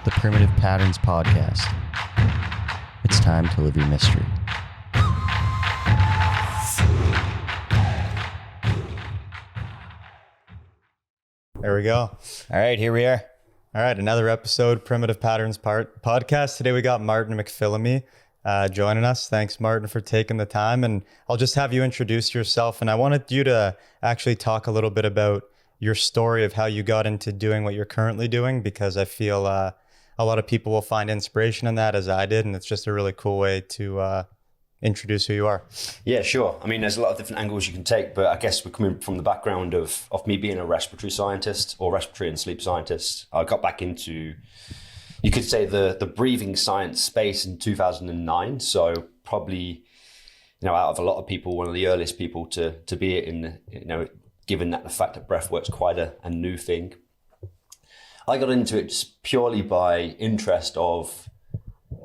the Primitive Patterns Podcast. It's time to live your mystery. There we go. All right, here we are. All right, another episode, Primitive Patterns Podcast. Today we got Martin McPhilimey joining us. Thanks, Martin, for taking the time. And I'll just have you introduce yourself. And I wanted you to actually talk a little bit about your story of how you got into doing what you're currently doing, because I feel a lot of people will find inspiration in that, as I did. And it's just a really cool way to introduce who you are. Yeah, sure. I mean, there's a lot of different angles you can take, but I guess we're coming from the background of me being a respiratory scientist or respiratory and sleep scientist. I got back into, you could say, the breathing science space in 2009. So probably, out of a lot of people, one of the earliest people to be in, given that the fact that breath work's quite a new thing. I got into it just purely by interest of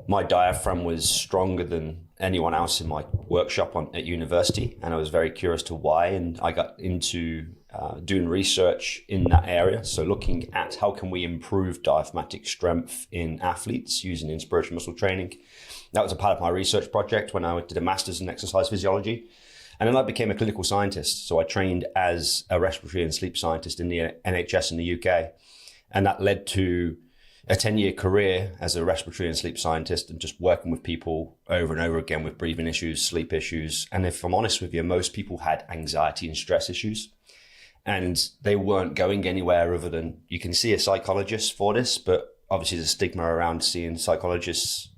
my diaphragm was stronger than anyone else in my workshop at university. And I was very curious to why. And I got into doing research in that area. So looking at how can we improve diaphragmatic strength in athletes using inspiration muscle training. That was a part of my research project when I did a master's in exercise physiology. And then I became a clinical scientist. So I trained as a respiratory and sleep scientist in the NHS in the UK. And that led to a 10-year career as a respiratory and sleep scientist and just working with people over and over again with breathing issues, sleep issues. And if I'm honest with you, most people had anxiety and stress issues. And they weren't going anywhere other than, you can see a psychologist for this, but obviously there's a stigma around seeing psychologists,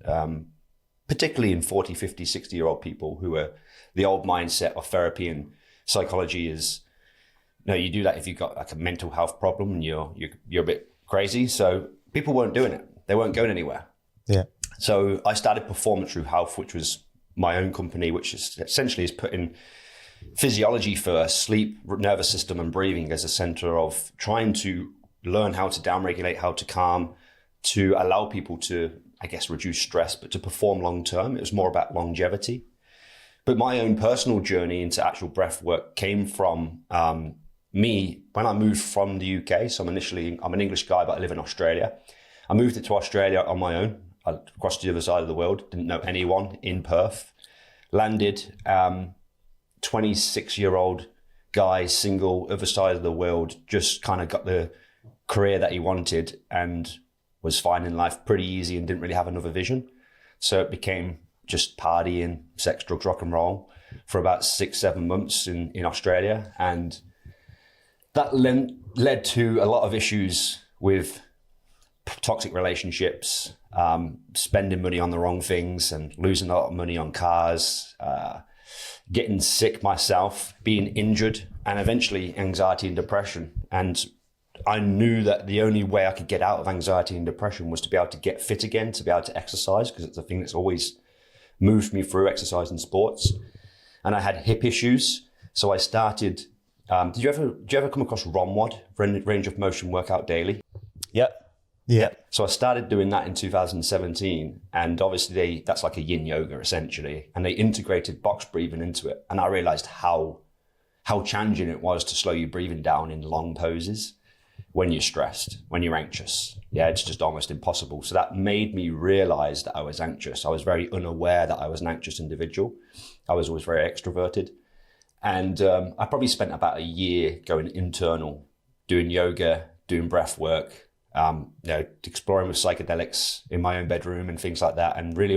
particularly in 40, 50, 60-year-old people who are the old mindset of therapy and psychology is, you do that if you've got like a mental health problem and you're a bit crazy. So people weren't doing it. They weren't going anywhere. Yeah. So I started Performance Through Health, which was my own company, which is essentially putting physiology first, sleep, nervous system and breathing as a center of trying to learn how to downregulate, how to calm, to allow people to, reduce stress, but to perform long term. It was more about longevity. But my own personal journey into actual breath work came from me when I moved from the UK. So I'm an English guy, but I live in Australia. I moved to Australia on my own, across the other side of the world, didn't know anyone in Perth. Landed, 26-year-old guy, single, other side of the world, just kind of got the career that he wanted and was finding life pretty easy and didn't really have another vision. So it became just partying, sex, drugs, rock and roll for about 6-7 months in Australia. And that led to a lot of issues with toxic relationships, spending money on the wrong things and losing a lot of money on cars, getting sick myself, being injured, and eventually anxiety and depression. And I knew that the only way I could get out of anxiety and depression was to be able to get fit again, to be able to exercise, because it's a thing that's always moved me through exercise and sports. And I had hip issues. So I started, did you ever come across ROMWOD, range of motion workout daily? Yep. Yeah. So I started doing that in 2017. And obviously that's like a yin yoga essentially. And they integrated box breathing into it. And I realized how challenging it was to slow your breathing down in long poses when you're stressed, when you're anxious. Yeah, it's just almost impossible. So that made me realize that I was anxious. I was very unaware that I was an anxious individual. I was always very extroverted. And I probably spent about a year going internal, doing yoga, doing breath work, exploring with psychedelics in my own bedroom and things like that, and really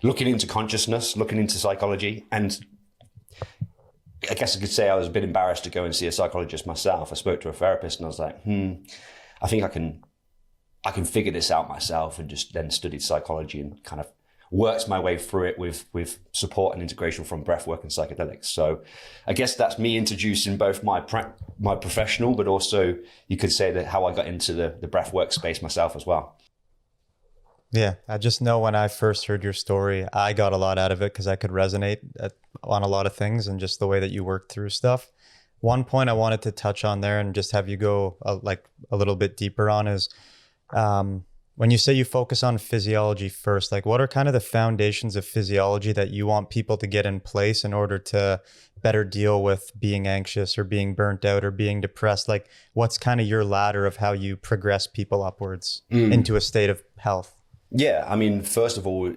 looking into consciousness, looking into psychology. And I guess I could say I was a bit embarrassed to go and see a psychologist myself. I spoke to a therapist and I was like, I think I can figure this out myself, and just then studied psychology and kind of worked my way through it with support and integration from breathwork and psychedelics. So I guess that's me introducing both my professional, but also you could say that how I got into the breathwork space myself as well. Yeah. I just know when I first heard your story, I got a lot out of it because I could resonate on a lot of things and just the way that you worked through stuff. One point I wanted to touch on there and just have you go a little bit deeper on is When you say you focus on physiology first, like what are kind of the foundations of physiology that you want people to get in place in order to better deal with being anxious or being burnt out or being depressed? Like what's kind of your ladder of how you progress people upwards into a state of health? Yeah, I mean, first of all,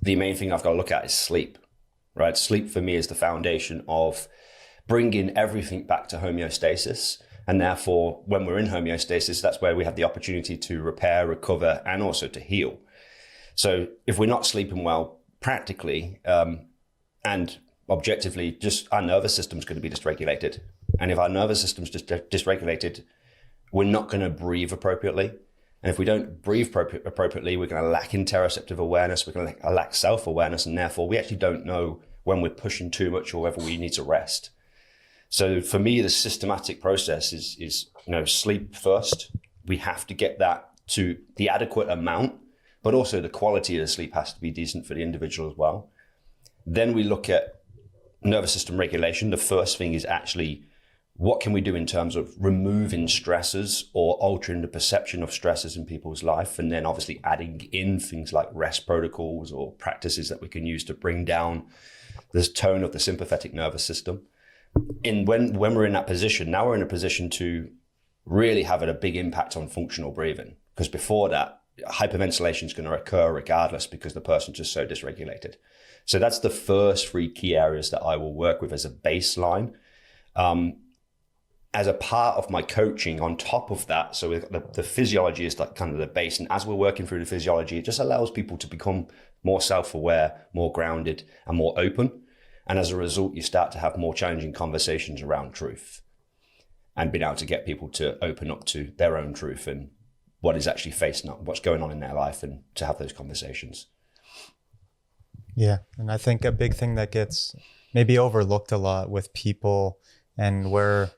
the main thing I've got to look at is sleep, right? Sleep for me is the foundation of bringing everything back to homeostasis. And therefore, when we're in homeostasis, that's where we have the opportunity to repair, recover, and also to heal. So if we're not sleeping well, practically and objectively, just our nervous system's going to be dysregulated. And if our nervous system's just dysregulated, we're not going to breathe appropriately. And if we don't breathe appropriately, we're going to lack interoceptive awareness, we're going to lack self-awareness, and therefore we actually don't know when we're pushing too much or whether we need to rest. So for me, the systematic process is sleep first. We have to get that to the adequate amount, but also the quality of the sleep has to be decent for the individual as well. Then we look at nervous system regulation. The first thing is actually what can we do in terms of removing stressors or altering the perception of stressors in people's life? And then obviously adding in things like rest protocols or practices that we can use to bring down this tone of the sympathetic nervous system. When we're in that position, now we're in a position to really have a big impact on functional breathing. Because before that, hyperventilation is going to occur regardless because the person's just so dysregulated. So that's the first three key areas that I will work with as a baseline. As a part of my coaching on top of that, so the physiology is like kind of the base. And as we're working through the physiology, it just allows people to become more self-aware, more grounded, and more open. And as a result, you start to have more challenging conversations around truth and being able to get people to open up to their own truth and what is actually facing up, what's going on in their life, and to have those conversations. Yeah. And I think a big thing that gets maybe overlooked a lot with people and where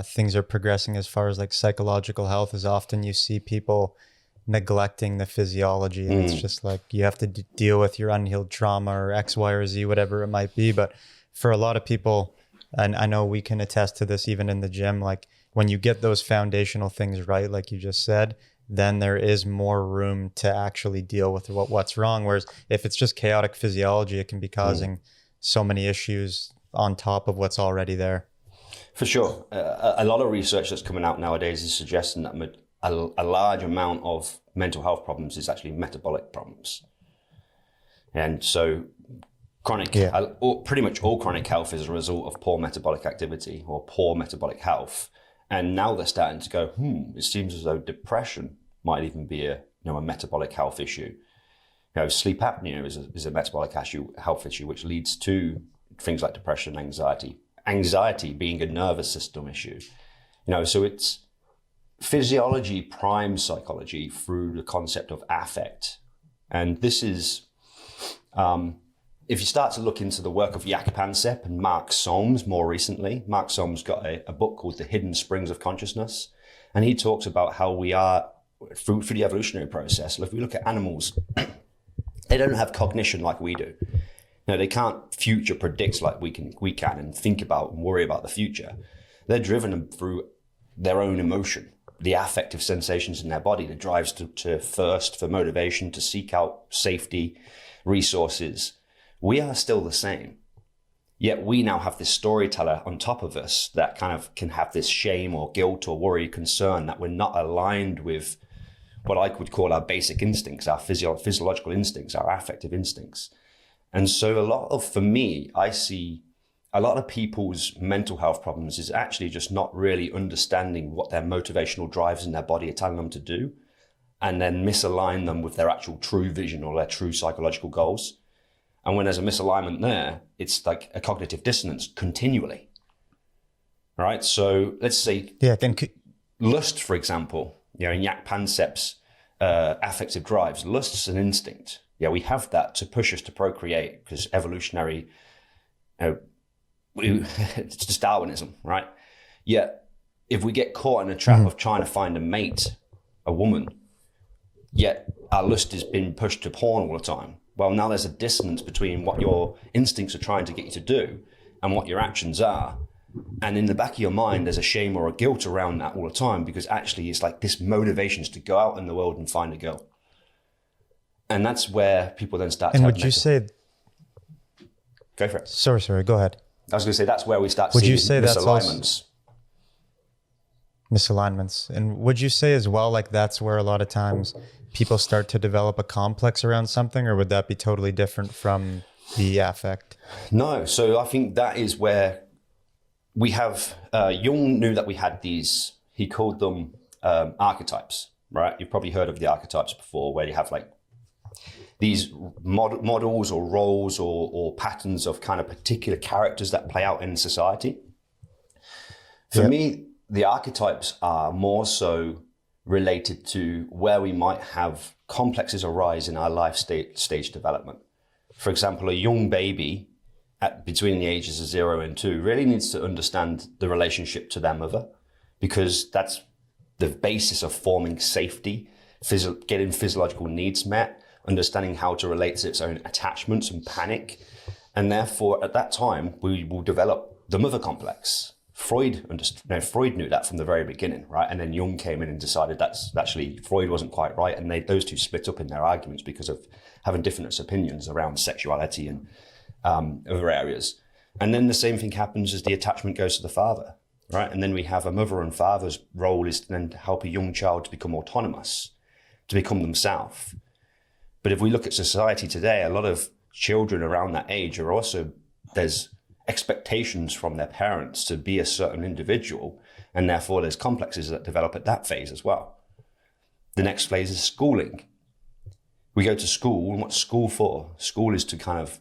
things are progressing as far as like psychological health is often you see people neglecting the physiology, and it's just like you have to deal with your unhealed trauma or X, Y, or Z, whatever it might be. But for a lot of people, and I know we can attest to this even in the gym, like when you get those foundational things right, like you just said, then there is more room to actually deal with what's wrong. Whereas if it's just chaotic physiology, it can be causing so many issues on top of what's already there. For sure. A lot of research that's coming out nowadays is suggesting that a large amount of mental health problems is actually metabolic problems. And so pretty much all chronic health is a result of poor metabolic activity or poor metabolic health. And now they're starting to go, it seems as though depression might even be a metabolic health issue. Sleep apnea is a metabolic health issue, which leads to things like depression and anxiety. Anxiety being a nervous system issue. So it's physiology primes psychology through the concept of affect. And this is, if you start to look into the work of Jaak Panksepp and Mark Solms more recently, Mark Solms got a book called The Hidden Springs of Consciousness. And he talks about how we are, through the evolutionary process, if we look at animals, they don't have cognition like we do. They can't future predict like we can and think about and worry about the future. They're driven through their own emotion, the affective sensations in their body that drives to thirst for motivation, to seek out safety, resources. We are still the same. Yet we now have this storyteller on top of us that kind of can have this shame or guilt or worry, concern that we're not aligned with what I would call our basic instincts, our physiological instincts, our affective instincts. And so for me, I see a lot of people's mental health problems is actually just not really understanding what their motivational drives in their body are telling them to do, and then misalign them with their actual true vision or their true psychological goals. And when there's a misalignment there, it's like a cognitive dissonance continually. All right. So let's say lust, for example, in Jaak Panksepp's affective drives, lust's an instinct. Yeah, we have that to push us to procreate because evolutionary, it's just Darwinism, right? Yet, if we get caught in a trap of trying to find a mate, a woman, yet our lust is being pushed to porn all the time, well, now there's a dissonance between what your instincts are trying to get you to do and what your actions are. And in the back of your mind, there's a shame or a guilt around that all the time, because actually it's like this motivation is to go out in the world and find a girl. And that's where people then start to And would you say... Go for it. Sorry, go ahead. I was going to say that's where we start Would seeing you say that's misalignments. Misalignments. And would you say as well, like that's where a lot of times people start to develop a complex around something, or would that be totally different from the affect? No. So I think that is where we have, Jung knew that we had these, he called them archetypes, right? You've probably heard of the archetypes before, where you have like these models or roles or patterns of kind of particular characters that play out in society. For me, the archetypes are more so related to where we might have complexes arise in our life stage development. For example, a young baby between the ages of 0 and 2 really needs to understand the relationship to their mother, because that's the basis of forming safety, getting physiological needs met, understanding how to relate to its own attachments and panic. And therefore, at that time, we will develop the mother complex. Freud knew that from the very beginning, right? And then Jung came in and decided that's actually Freud wasn't quite right. And those two split up in their arguments because of having different opinions around sexuality and other areas. And then the same thing happens as the attachment goes to the father, right? And then we have a mother and father's role is to then help a young child to become autonomous, to become themselves. But if we look at society today, a lot of children around that age are also, there's expectations from their parents to be a certain individual, and therefore there's complexes that develop at that phase as well. The next phase is schooling. We go to school, and what's school for? School is to kind of,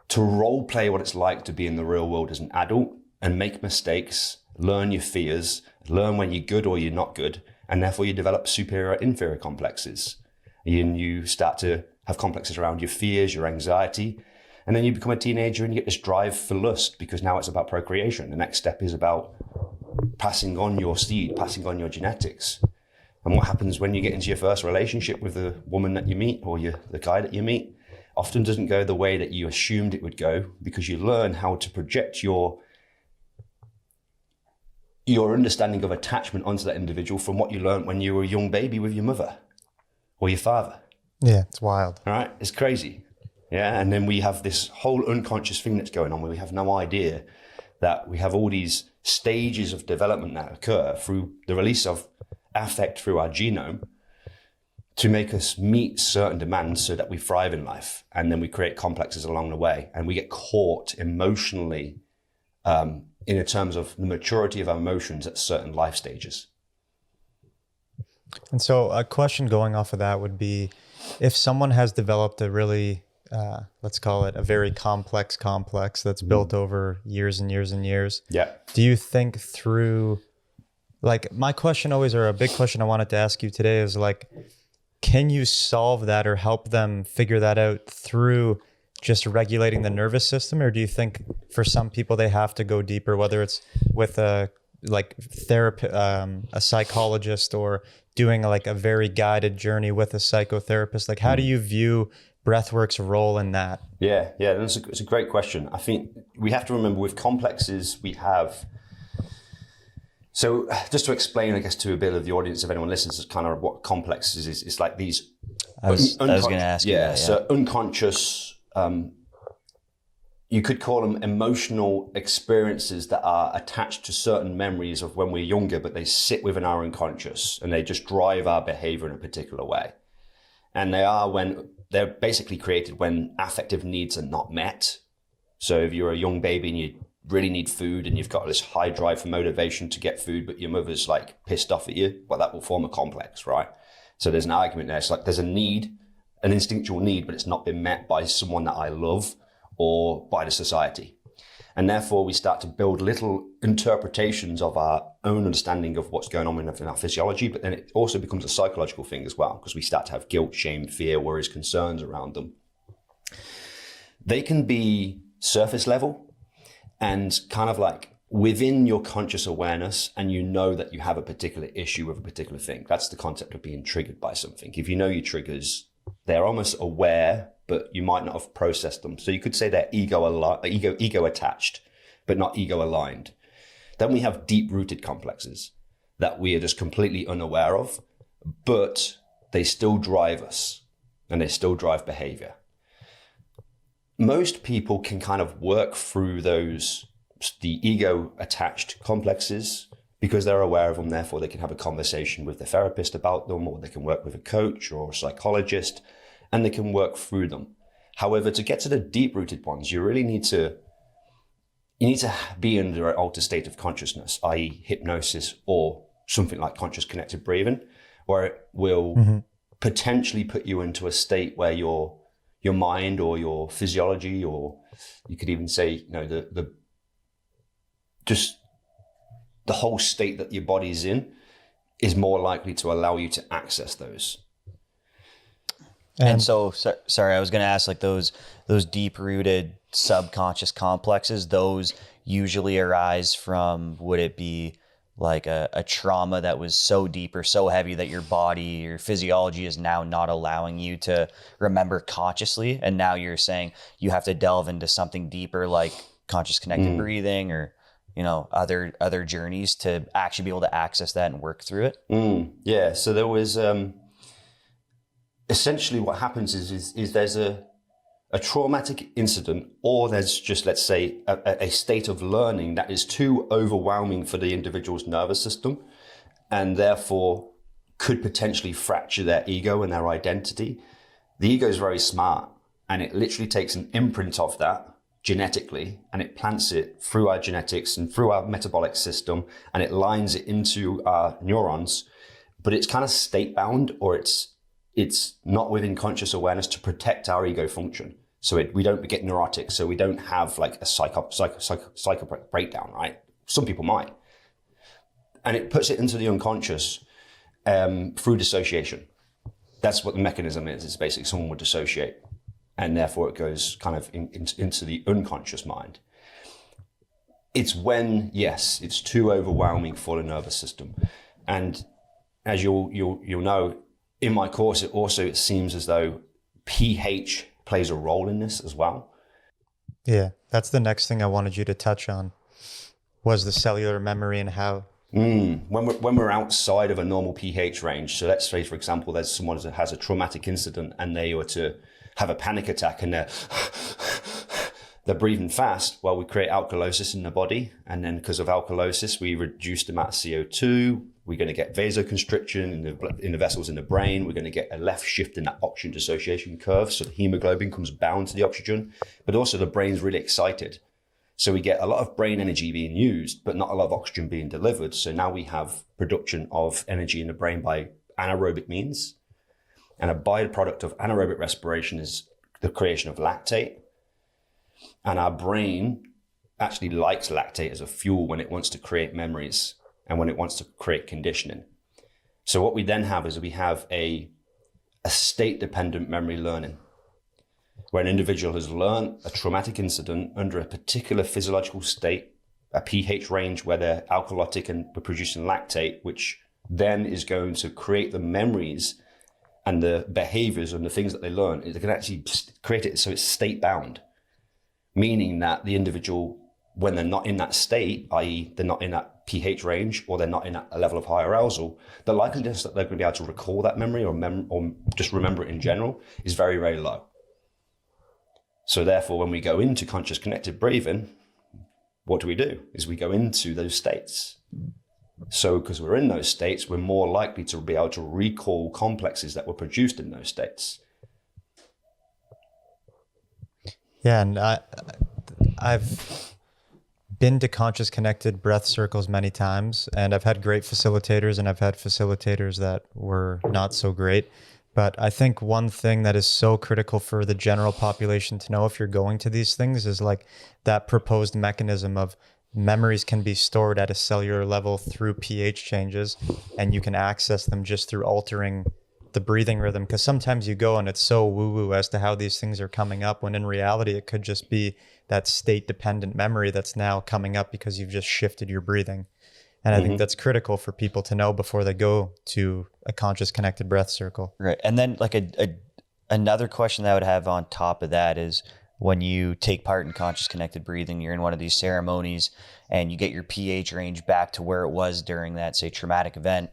to role play what it's like to be in the real world as an adult and make mistakes, learn your fears, learn when you're good or you're not good, and therefore you develop superior, inferior complexes. And you start to have complexes around your fears, your anxiety, and then you become a teenager and you get this drive for lust, because now it's about procreation. The next step is about passing on your seed, passing on your genetics. And what happens when you get into your first relationship with the woman that you meet or the guy that you meet often doesn't go the way that you assumed it would go, because you learn how to project your understanding of attachment onto that individual from what you learned when you were a young baby with your mother or your father. Yeah, it's wild. All right, it's crazy. Yeah, and then we have this whole unconscious thing that's going on where we have no idea that we have all these stages of development that occur through the release of affect through our genome to make us meet certain demands so that we thrive in life. And then we create complexes along the way, and we get caught emotionally in terms of the maturity of our emotions at certain life stages. And so a question going off of that would be, if someone has developed a really, let's call it a very complex that's built over years and years and years. Yeah. Do you think through, like, my question always, or a big question I wanted to ask you today is like, can you solve that or help them figure that out through just regulating the nervous system? Or do you think for some people they have to go deeper, whether it's with a therapy, a psychologist, or doing like a very guided journey with a psychotherapist? Like, how do you view breathwork's role in that? Yeah, it's a great question. I think we have to remember with complexes we have. So just to explain, I guess, to a bit of the audience, if anyone listens, is kind of what complexes is. It's like these. I was going to ask you that. Yeah. So unconscious. You could call them emotional experiences that are attached to certain memories of when we're younger, but they sit within our unconscious and they just drive our behavior in a particular way. And they're basically created when affective needs are not met. So if you're a young baby and you really need food and you've got this high drive for motivation to get food, but your mother's like pissed off at you, well, that will form a complex, right? So there's an argument there. It's like there's a need, an instinctual need, but it's not been met by someone that I love or by the society. And therefore we start to build little interpretations of our own understanding of what's going on in our physiology, but then it also becomes a psychological thing as well, because we start to have guilt, shame, fear, worries, concerns around them. They can be surface level and kind of like within your conscious awareness, and you know that you have a particular issue with a particular thing. That's the concept of being triggered by something. If you know your triggers, they're almost aware, but you might not have processed them. So you could say they're ego attached, but not ego aligned. Then we have deep-rooted complexes that we are just completely unaware of, but they still drive us and they still drive behavior. Most people can kind of work through the ego-attached complexes because they're aware of them. Therefore, they can have a conversation with their therapist about them, or they can work with a coach or a psychologist, and they can work through them. However, to get to the deep-rooted ones, you really need to be under an altered state of consciousness, i.e. hypnosis or something like conscious connected breathing, where it will potentially put you into a state where your mind or your physiology, or you could even say, the whole state that your body's in is more likely to allow you to access those. And so, sorry, I was going to ask, like those deep-rooted subconscious complexes, those usually arise from, would it be like a trauma that was so deep or so heavy that your body, your physiology is now not allowing you to remember consciously, and now you're saying you have to delve into something deeper like conscious connected breathing or other journeys to actually be able to access that and work through it? Yeah, so there was essentially what happens is there's a traumatic incident, or there's just, let's say, a state of learning that is too overwhelming for the individual's nervous system, and therefore could potentially fracture their ego and their identity. The ego is very smart, and it literally takes an imprint of that genetically, and it plants it through our genetics and through our metabolic system, and it lines it into our neurons, but it's kind of state bound, or it's not within conscious awareness to protect our ego function. So we don't get neurotic. So we don't have like a psycho breakdown, right? Some people might. And it puts it into the unconscious through dissociation. That's what the mechanism is. It's basically someone would dissociate, and therefore it goes kind of into the unconscious mind. It's when, yes, it's too overwhelming for the nervous system. And as you'll know, in my course, it seems as though pH plays a role in this as well. Yeah, that's the next thing I wanted you to touch on, was the cellular memory and how. When we're outside of a normal pH range, so let's say, for example, there's someone that has a traumatic incident and they were to have a panic attack and they're breathing fast, well, we create alkalosis in the body, and then because of alkalosis, we reduce the amount of CO2. We're going to get vasoconstriction in the vessels in the brain. We're going to get a left shift in that oxygen dissociation curve. So the hemoglobin comes bound to the oxygen, but also the brain's really excited. So we get a lot of brain energy being used, but not a lot of oxygen being delivered. So now we have production of energy in the brain by anaerobic means. And a byproduct of anaerobic respiration is the creation of lactate. And our brain actually likes lactate as a fuel when it wants to create memories and when it wants to create conditioning. So what we then have is we have a state-dependent memory learning, where an individual has learned a traumatic incident under a particular physiological state, a pH range where they're alkalotic and we're producing lactate, which then is going to create the memories and the behaviors and the things that they learn. They can actually create it so it's state-bound, meaning that the individual, when they're not in that state, i.e. they're not in that pH range or they're not in a level of high arousal, the likeliness that they're going to be able to recall that memory or just remember it in general is very, very low. So therefore, when we go into conscious connected breathing, what do? Is we go into those states. So because we're in those states, we're more likely to be able to recall complexes that were produced in those states. Yeah, and I've been to conscious connected breath circles many times, and I've had great facilitators and I've had facilitators that were not so great. But I think one thing that is so critical for the general population to know if you're going to these things is like that proposed mechanism of memories can be stored at a cellular level through pH changes, and you can access them just through altering the breathing rhythm. Because sometimes you go and it's so woo-woo as to how these things are coming up, when in reality it could just be that state-dependent memory that's now coming up because you've just shifted your breathing. And I think that's critical for people to know before they go to a conscious connected breath circle. Right. And then like another question that I would have on top of that is, when you take part in conscious connected breathing, you're in one of these ceremonies and you get your pH range back to where it was during that, say, traumatic event.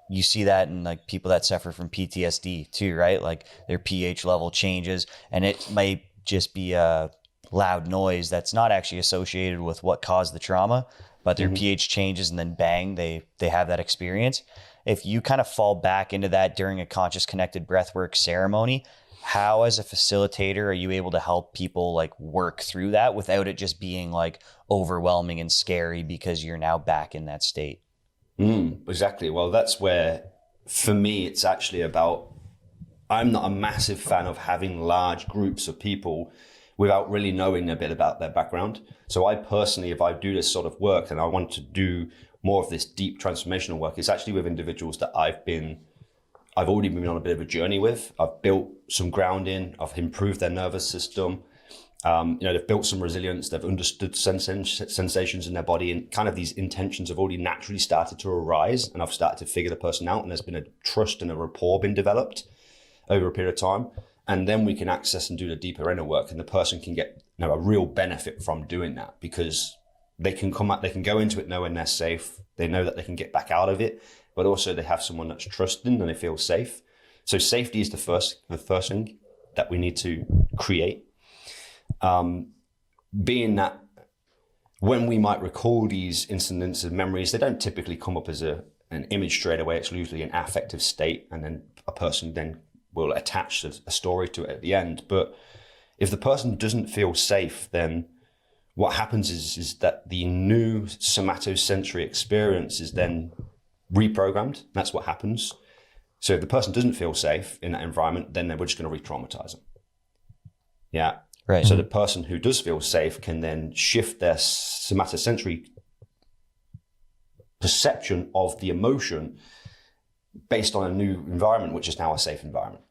You see that in like people that suffer from PTSD too, right? Like their pH level changes, and it might just be a loud noise that's not actually associated with what caused the trauma, but their pH changes, and then bang, they have that experience. If you kind of fall back into that during a conscious connected breathwork ceremony, how as a facilitator are you able to help people like work through that without it just being like overwhelming and scary because you're now back in that state? Exactly. Well, that's where, for me, it's actually about, I'm not a massive fan of having large groups of people without really knowing a bit about their background. So I personally, if I do this sort of work and I want to do more of this deep transformational work, it's actually with individuals that I've already been on a bit of a journey with. I've built some grounding, I've improved their nervous system. They've built some resilience, they've understood sensations in their body, and kind of these intentions have already naturally started to arise, and I've started to figure the person out, and there's been a trust and a rapport been developed over a period of time. And then we can access and do the deeper inner work, and the person can get a real benefit from doing that, because they can go into it knowing they're safe. They know that they can get back out of it, but also they have someone that's trusting and they feel safe. So safety is the first thing that we need to create. Being that when we might recall these incidents and memories, they don't typically come up as an image straight away. It's usually an affective state, and then a person then will attach a story to it at the end. But if the person doesn't feel safe, then what happens is that the new somatosensory experience is then reprogrammed. That's what happens. So if the person doesn't feel safe in that environment, then we're just going to re-traumatize them. Yeah. Right. So the person who does feel safe can then shift their somatosensory perception of the emotion based on a new environment, which is now a safe environment.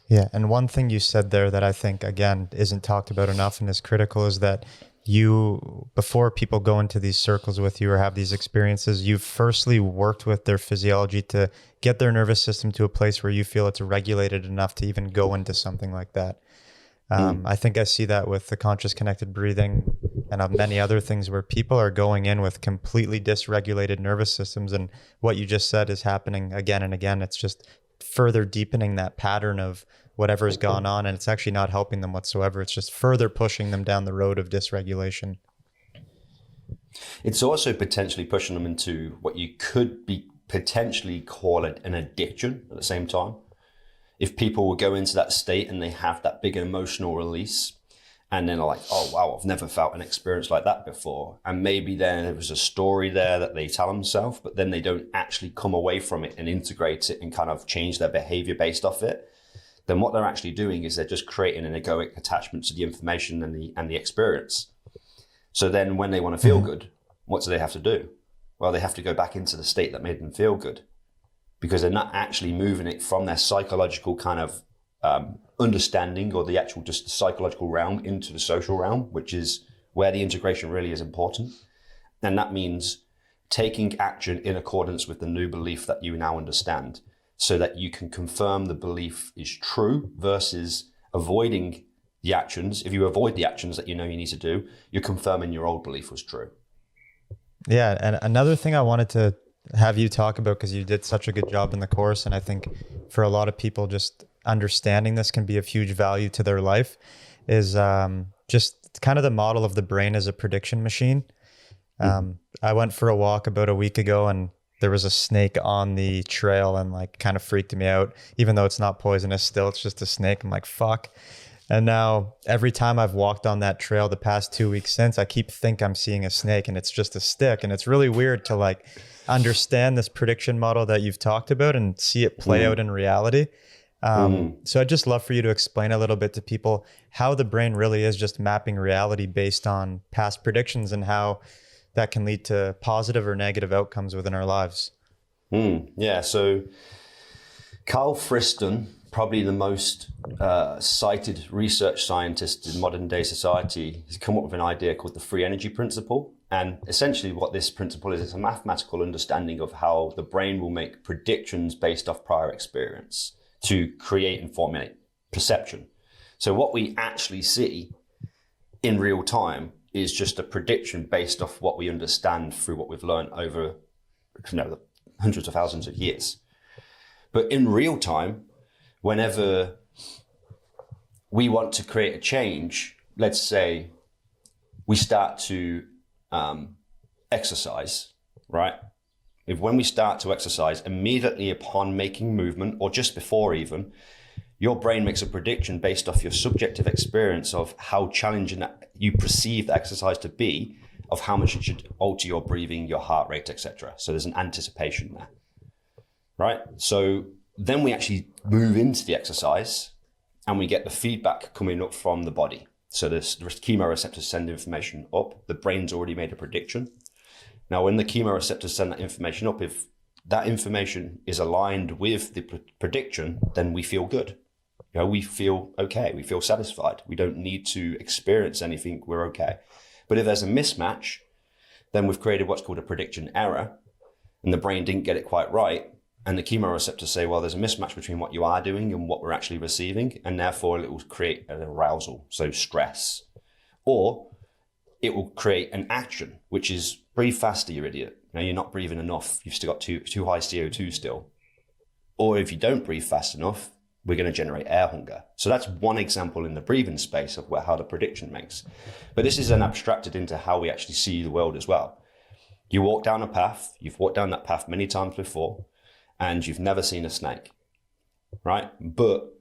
Yeah. And one thing you said there that I think, again, isn't talked about enough and is critical is that you, before people go into these circles with you or have these experiences, you've firstly worked with their physiology to get their nervous system to a place where you feel it's regulated enough to even go into something like that. I think I see that with the conscious connected breathing and many other things where people are going in with completely dysregulated nervous systems. And what you just said is happening again and again. It's just further deepening that pattern of whatever's gone on. And it's actually not helping them whatsoever. It's just further pushing them down the road of dysregulation. It's also potentially pushing them into what you could be potentially call it an addiction at the same time. If people will go into that state and they have that big emotional release, and then are like, oh, wow, I've never felt an experience like that before. And maybe then there was a story there that they tell themselves, but then they don't actually come away from it and integrate it and kind of change their behavior based off it. Then what they're actually doing is they're just creating an egoic attachment to the information and the experience. So then when they want to feel good, what do they have to do? Well, they have to go back into the state that made them feel good, because they're not actually moving it from their psychological kind of understanding or the actual just the psychological realm into the social realm, which is where the integration really is important. And that means taking action in accordance with the new belief that you now understand, so that you can confirm the belief is true versus avoiding the actions. If you avoid the actions that you know you need to do, you're confirming your old belief was true. Yeah. And another thing I wanted to have you talk about, because you did such a good job in the course, and I think for a lot of people just understanding this can be of huge value to their life, is just kind of the model of the brain as a prediction machine. I went for a walk about a week ago and there was a snake on the trail and like kind of freaked me out, even though it's not poisonous. Still, it's just a snake. I'm like, fuck. And now every time I've walked on that trail the past 2 weeks since, I think I'm seeing a snake and it's just a stick. And it's really weird to like understand this prediction model that you've talked about and see it play out in reality. So I'd just love for you to explain a little bit to people how the brain really is just mapping reality based on past predictions and how that can lead to positive or negative outcomes within our lives. Yeah, so Carl Friston, probably the most cited research scientist in modern day society, has come up with an idea called the free energy principle. And essentially what this principle is a mathematical understanding of how the brain will make predictions based off prior experience to create and formulate perception. So what we actually see in real time is just a prediction based off what we understand through what we've learned over hundreds of thousands of years. But in real time, whenever we want to create a change, let's say we start to exercise, right? When we start to exercise, immediately upon making movement, or just before even, your brain makes a prediction based off your subjective experience of how challenging that you perceive the exercise to be, of how much it should alter your breathing, your heart rate, etc. So there's an anticipation there, right? So then we actually move into the exercise and we get the feedback coming up from the body. So the chemoreceptors send information up. The brain's already made a prediction. Now, when the chemoreceptors send that information up, if that information is aligned with the prediction, then we feel good. We feel okay. We feel satisfied. We don't need to experience anything. We're okay. But if there's a mismatch, then we've created what's called a prediction error, and the brain didn't get it quite right. And the chemoreceptors say, well, there's a mismatch between what you are doing and what we're actually receiving, and therefore it will create an arousal, so stress. Or it will create an action, which is breathe faster, you idiot. You're not breathing enough. You've still got too high CO2 still. Or if you don't breathe fast enough, we're going to generate air hunger. So that's one example in the breathing space of how the prediction makes. But this is then abstracted into how we actually see the world as well. You walk down a path, you've walked down that path many times before, and you've never seen a snake, right? But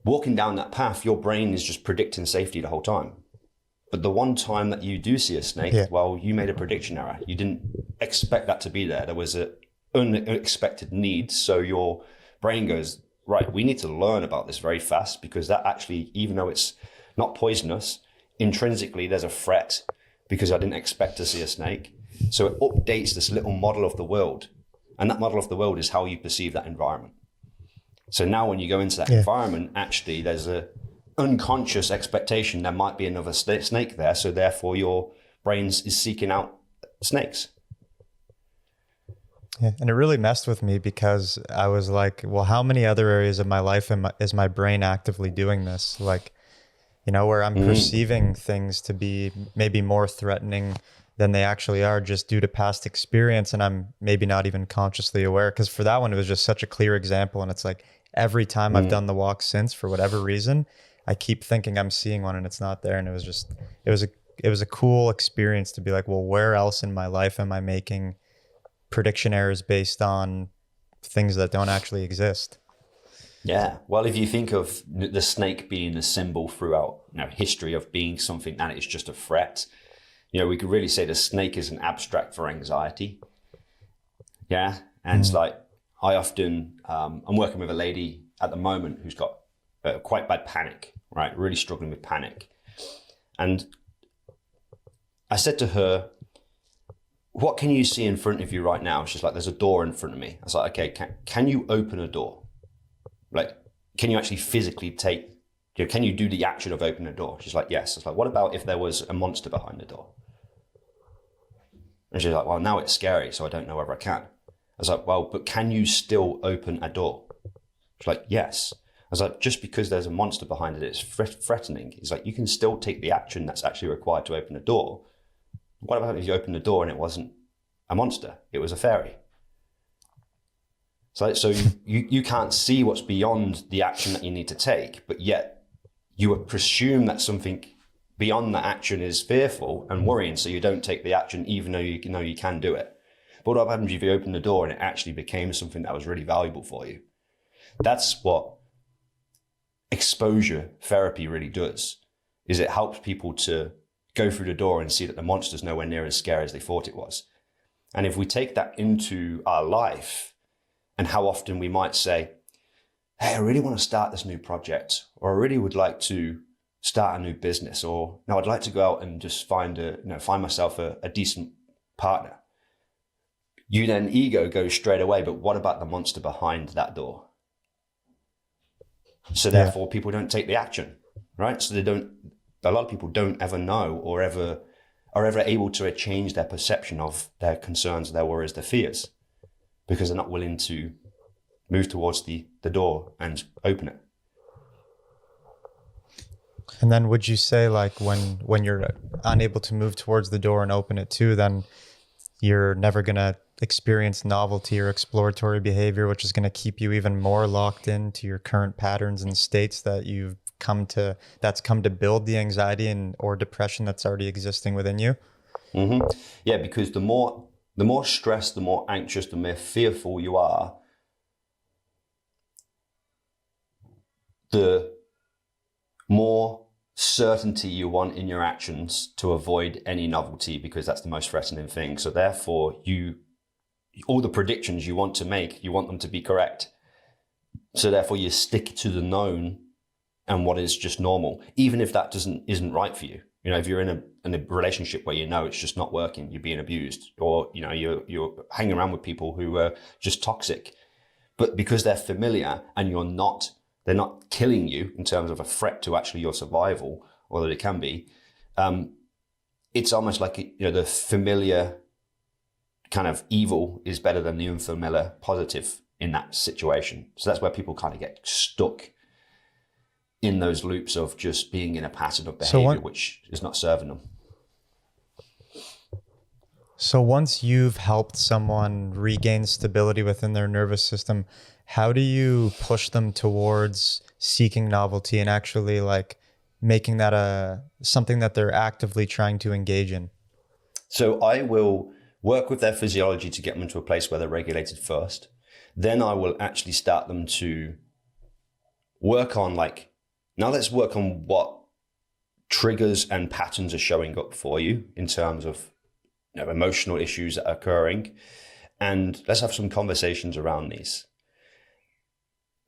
walking down that path, your brain is just predicting safety the whole time. But the one time that you do see a snake, well, you made a prediction error. You didn't expect that to be there. There was an unexpected need. So your brain goes, right, we need to learn about this very fast, because that actually, even though it's not poisonous, intrinsically there's a threat because I didn't expect to see a snake. So it updates this little model of the world. And that model of the world is how you perceive that environment. So now when you go into that environment, actually there's a unconscious expectation there might be another snake there. So therefore your brain is seeking out snakes. Yeah, and it really messed with me because I was like, well, how many other areas of my life is my brain actively doing this? Like, where I'm perceiving things to be maybe more threatening than they actually are just due to past experience. And I'm maybe not even consciously aware, because for that one, it was just such a clear example. And it's like every time I've done the walk since, for whatever reason, I keep thinking I'm seeing one and it's not there. And it was a cool experience to be like, well, where else in my life am I making prediction errors based on things that don't actually exist? Yeah. Well, if you think of the snake being a symbol throughout history of being something that is just a threat, we could really say the snake is an abstract for anxiety. Yeah. And it's like, I often, I'm working with a lady at the moment who's got quite bad panic, right? Really struggling with panic. And I said to her, what can you see in front of you right now? She's like, there's a door in front of me. I was like, okay, can you open a door? Like, can you actually physically can you do the action of opening a door? She's like, yes. I was like, what about if there was a monster behind the door? And she's like, well, now it's scary, so I don't know whether I can. I was like, well, but can you still open a door? She's like, yes. I was like, just because there's a monster behind it, it's threatening. It's like, you can still take the action that's actually required to open a door. What about if you opened the door and it wasn't a monster? It was a fairy. So you can't see what's beyond the action that you need to take, but yet you presume that something beyond that action is fearful and worrying, so you don't take the action even though you know you can do it. But what happens if you open the door and it actually became something that was really valuable for you? That's what exposure therapy really does, is it helps people to go through the door and see that the monster's nowhere near as scary as they thought it was. And if we take that into our life, and how often we might say, hey, I really want to start this new project, or I really would like to start a new business, or no, I'd like to go out and just find myself a decent partner. You then ego goes straight away, but what about the monster behind that door? So therefore people don't take the action, right? So a lot of people don't ever know or are ever able to change their perception of their concerns, their worries, their fears, because they're not willing to move towards the door and open it. And then would you say like when you're unable to move towards the door and open it too, then you're never going to experience novelty or exploratory behavior, which is going to keep you even more locked into your current patterns and states that that's come to build the anxiety and or depression that's already existing within you? Mm-hmm. Yeah, because the more stressed, the more anxious, the more fearful you are, the more certainty you want in your actions to avoid any novelty, because that's the most threatening thing. So therefore, all the predictions you want to make, you want them to be correct. So therefore, you stick to the known and what is just normal, even if that isn't right for you. You know, if you're in a relationship where you know it's just not working, you're being abused, or you know you're hanging around with people who are just toxic, but because they're familiar and they're not killing you in terms of a threat to actually your survival, although it can be. It's almost like, you know, the familiar kind of evil is better than the unfamiliar positive in that situation. So that's where people kind of get stuck in those loops of just being in a pattern of behavior, which is not serving them. So once you've helped someone regain stability within their nervous system, how do you push them towards seeking novelty and actually like making that something that they're actively trying to engage in? So I will work with their physiology to get them into a place where they're regulated first. Then I will actually start them to work on now let's work on what triggers and patterns are showing up for you in terms of, you know, emotional issues that are occurring. And let's have some conversations around these.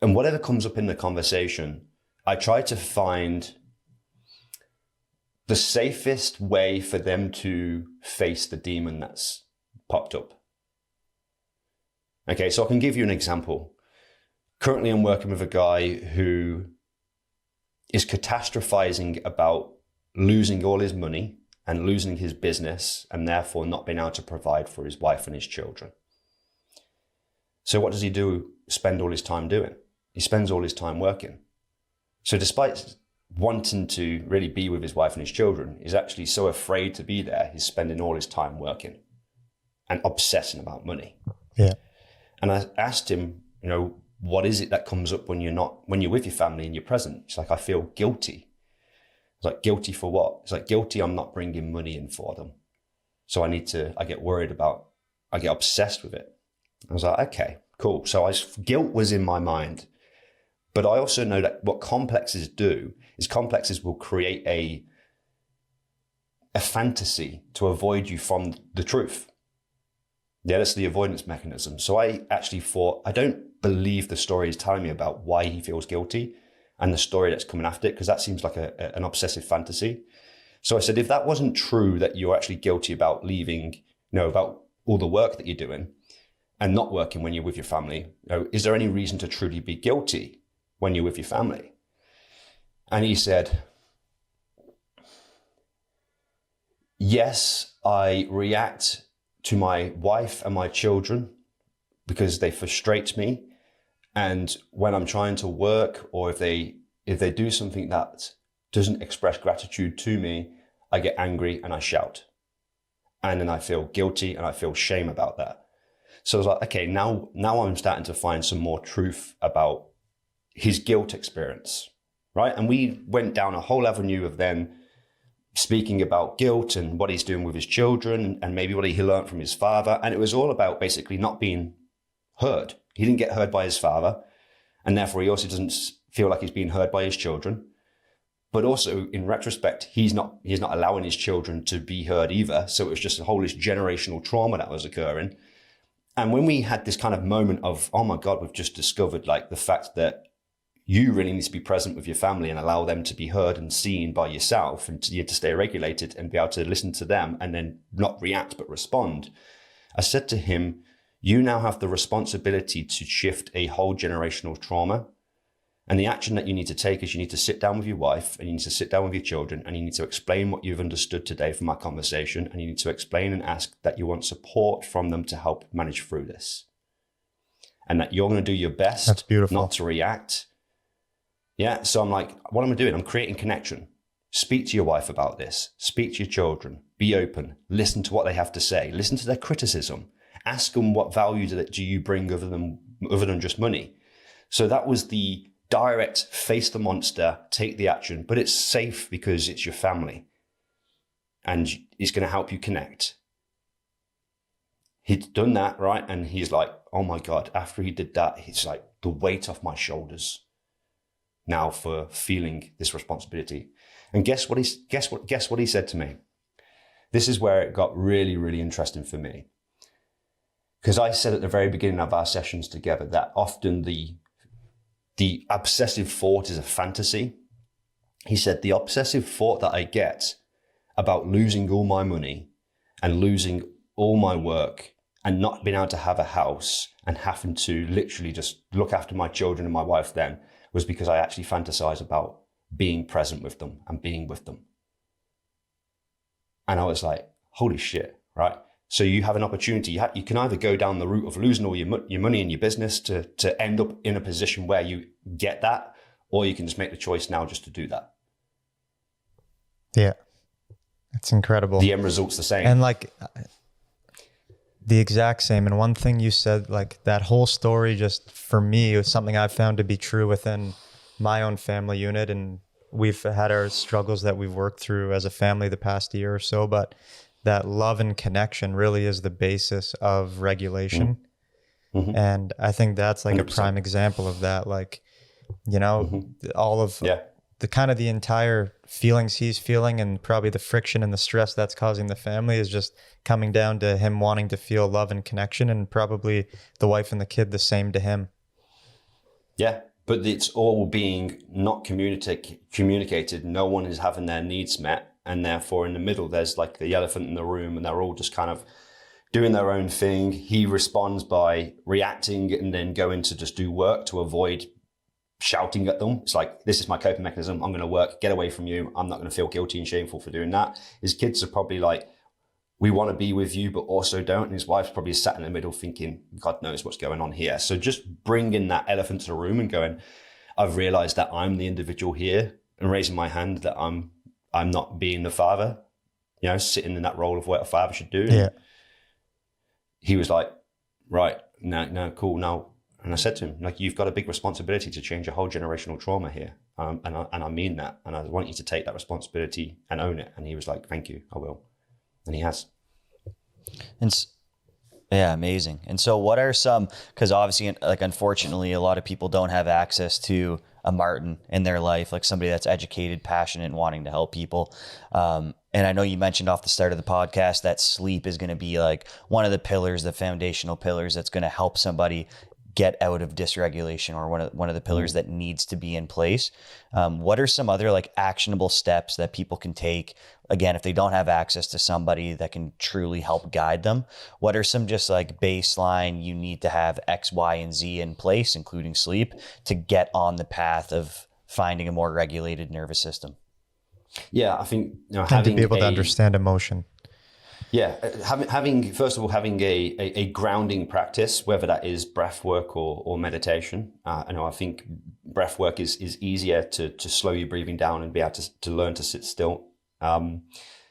And whatever comes up in the conversation, I try to find the safest way for them to face the demon that's popped up. Okay, so I can give you an example. Currently, I'm working with a guy who is catastrophizing about losing all his money and losing his business and therefore not being able to provide for his wife and his children. So what does he do? Spend all his time doing? He spends all his time working. So despite wanting to really be with his wife and his children, he's actually so afraid to be there, he's spending all his time working and obsessing about money. Yeah. And I asked him, you know, what is it that comes up when you're with your family and you're present? It's like, I feel guilty. It's like, guilty for what? It's like, guilty I'm not bringing money in for them. So I get worried about, I get obsessed with it. I was like, okay, cool. So guilt was in my mind. But I also know that what complexes do is complexes will create a fantasy to avoid you from the truth. Yeah, that's the avoidance mechanism. So I actually thought, I don't believe the story is telling me about why he feels guilty and the story that's coming after it, because that seems like an obsessive fantasy. So I said, if that wasn't true, that you're actually guilty about leaving, you know, about all the work that you're doing and not working when you're with your family, you know, is there any reason to truly be guilty when you're with your family? And he said, yes, I react to my wife and my children because they frustrate me. And when I'm trying to work, or if they do something that doesn't express gratitude to me, I get angry and I shout. And then I feel guilty and I feel shame about that. So I was like, okay, now I'm starting to find some more truth about his guilt experience, right? And we went down a whole avenue of then speaking about guilt and what he's doing with his children and maybe what he learned from his father. And it was all about basically not being heard. He didn't get heard by his father, and therefore he also doesn't feel like he's being heard by his children. But also, in retrospect, he's not allowing his children to be heard either. So it was just a whole this generational trauma that was occurring. And when we had this kind of moment of, oh my God, we've just discovered like the fact that you really need to be present with your family and allow them to be heard and seen by yourself, and you have to stay regulated and be able to listen to them and then not react but respond. I said to him, you now have the responsibility to shift a whole generational trauma. And the action that you need to take is you need to sit down with your wife and you need to sit down with your children and you need to explain what you've understood today from our conversation. And you need to explain and ask that you want support from them to help manage through this. And that you're going to do your best. That's beautiful. Not to react. Yeah. So I'm like, what am I doing? I'm creating connection. Speak to your wife about this. Speak to your children. Be open. Listen to what they have to say. Listen to their criticism. Ask them what value do you bring other than just money. So that was the direct face the monster, take the action, but it's safe because it's your family and it's going to help you connect. He'd done that, right? And he's like, oh my God, after he did that, it's like the weight off my shoulders now for feeling this responsibility. And guess what he said to me? This is where it got really, really interesting for me. Because I said at the very beginning of our sessions together that often the obsessive thought is a fantasy. He said, the obsessive thought that I get about losing all my money and losing all my work and not being able to have a house and having to literally just look after my children and my wife then was because I actually fantasize about being present with them and being with them. And I was like, holy shit, right? So you have an opportunity. You can either go down the route of losing all your money in your business to end up in a position where you get that, or you can just make the choice now just to do that. Yeah, it's incredible. The end result's the same. And like the exact same. And one thing you said, like that whole story, just for me, was something I've found to be true within my own family unit. And we've had our struggles that we've worked through as a family the past year or so, but that love and connection really is the basis of regulation. Mm-hmm. And I think that's like 100%. a prime example of that. Like, you know, all of the kind of the entire feelings he's feeling and probably the friction and the stress that's causing the family is just coming down to him wanting to feel love and connection, and probably the wife and the kid the same to him. Yeah, but it's all being not communicated. No one is having their needs met. And therefore in the middle, there's like the elephant in the room and they're all just kind of doing their own thing. He responds by reacting and then going to just do work to avoid shouting at them. It's like, this is my coping mechanism. I'm going to work, get away from you. I'm not going to feel guilty and shameful for doing that. His kids are probably like, we want to be with you, but also don't. And his wife's probably sat in the middle thinking, God knows what's going on here. So just bringing that elephant to the room and going, I've realized that I'm the individual here, and raising my hand that I'm not being the father, you know, sitting in that role of what a father should do. Yeah. He was like, right, no, cool, now. And I said to him, like, you've got a big responsibility to change a whole generational trauma here. And I mean that. And I want you to take that responsibility and own it. And he was like, thank you, I will. And he has. Yeah, amazing. And so what are some, because obviously, like, unfortunately, a lot of people don't have access to a Martin in their life, like somebody that's educated, passionate, and wanting to help people. And I know you mentioned off the start of the podcast that sleep is going to be like one of the pillars, the foundational pillars that's going to help somebody get out of dysregulation, or one of the pillars that needs to be in place. What are some other like actionable steps that people can take? Again, if they don't have access to somebody that can truly help guide them, what are some just like baseline, you need to have X, Y, and Z in place, including sleep, to get on the path of finding a more regulated nervous system? Yeah, I think, you know, And to be able to understand emotion. Yeah, having first of all, having a grounding practice, whether that is breath work or meditation. I think breath work is easier to slow your breathing down and be able to learn to sit still.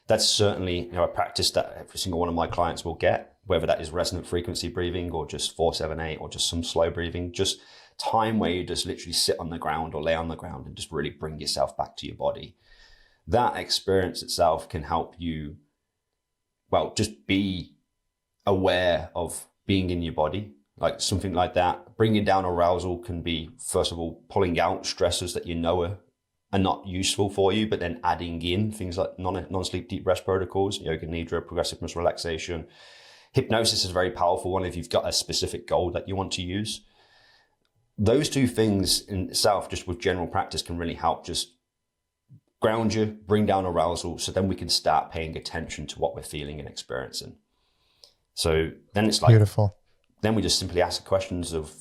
That's certainly, you know, a practice that every single one of my clients will get, whether that is resonant frequency breathing or just 4-7-8 or just some slow breathing, just time where you just literally sit on the ground or lay on the ground and just really bring yourself back to your body. That experience itself can help you, well, just be aware of being in your body, like something like that. Bringing down arousal can be, first of all, pulling out stressors that you know are not useful for you, but then adding in things like non-sleep deep rest protocols, yoga nidra, progressive muscle relaxation. Hypnosis is a very powerful one if you've got a specific goal that you want to use. Those two things in itself, just with general practice, can really help just ground you, bring down arousal, so then we can start paying attention to what we're feeling and experiencing. So then it's like, beautiful. Then we just simply ask the questions of,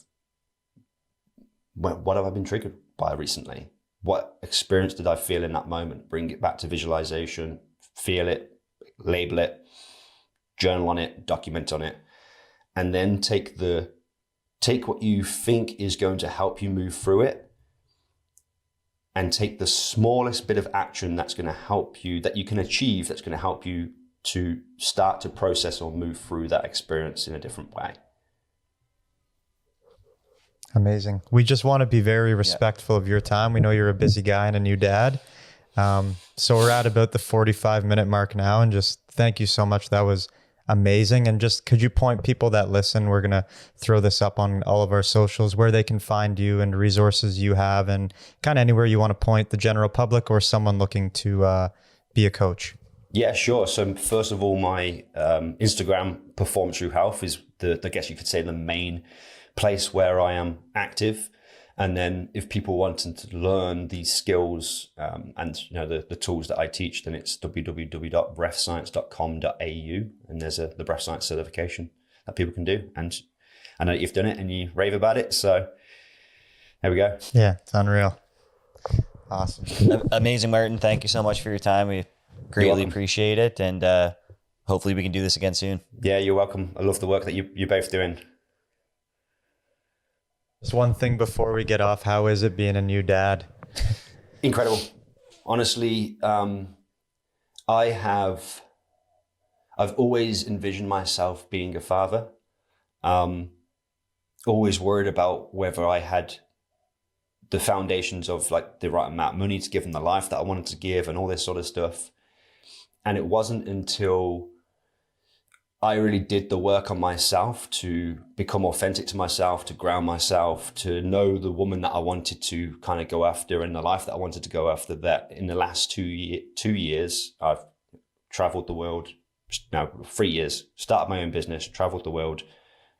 what have I been triggered by recently? What experience did I feel in that moment? Bring it back to visualization, feel it, label it, journal on it, document on it, and then take what you think is going to help you move through it and take the smallest bit of action that's going to help you, that you can achieve, that's going to help you to start to process or move through that experience in a different way. Amazing. We just want to be very respectful of your time. We know you're a busy guy and a new dad. So we're at about the 45-minute mark now, and just thank you so much. That was amazing. And just could you point people that listen, we're going to throw this up on all of our socials, where they can find you and resources you have, and kind of anywhere you want to point the general public or someone looking to be a coach. Yeah, sure. So first of all, my Instagram, Performance Through Health, is I guess you could say the main place where I am active. And then if people wanted to learn these skills and the tools that I teach, then it's www.breathscience.com.au, and there's the breath science certification that people can do. And I know you've done it and you rave about it, so there we go. Yeah, it's unreal. Awesome. Amazing, Martin. Thank you so much for your time. We greatly appreciate it, and hopefully we can do this again soon. Yeah, you're welcome. I love the work that you're both doing. Just one thing before we get off, how is it being a new dad? Incredible. Honestly, I've always envisioned myself being a father. Always worried about whether I had the foundations of like the right amount of money to give them the life that I wanted to give and all this sort of stuff. And it wasn't until I really did the work on myself to become authentic to myself, to ground myself, to know the woman that I wanted to kind of go after and the life that I wanted to go after, that in the last 2 years, I've traveled the world, now 3 years, started my own business, traveled the world,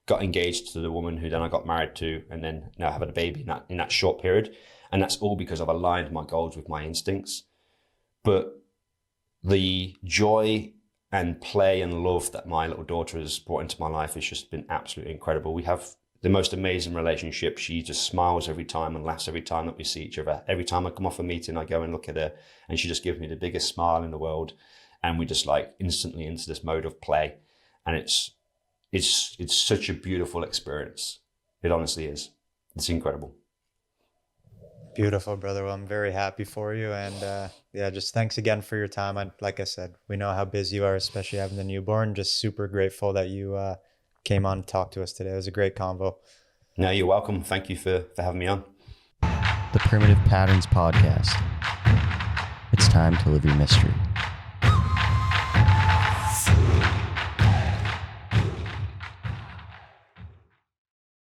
got engaged to the woman who then I got married to, and then now having a baby in that short period. And that's all because I've aligned my goals with my instincts. But the joy and play and love that my little daughter has brought into my life has just been absolutely incredible. We have the most amazing relationship. She just smiles every time and laughs every time that we see each other. Every time I come off a meeting, I go and look at her, and she just gives me the biggest smile in the world. And we just like instantly into this mode of play. And it's such a beautiful experience. It honestly is. It's incredible. Beautiful, brother. Well, I'm very happy for you. And just thanks again for your time. Like I said, we know how busy you are, especially having the newborn. Just super grateful that you came on to talk to us today. It was a great convo. No, you're welcome. Thank you for having me on. The Primitive Patterns Podcast. It's time to live your mystery.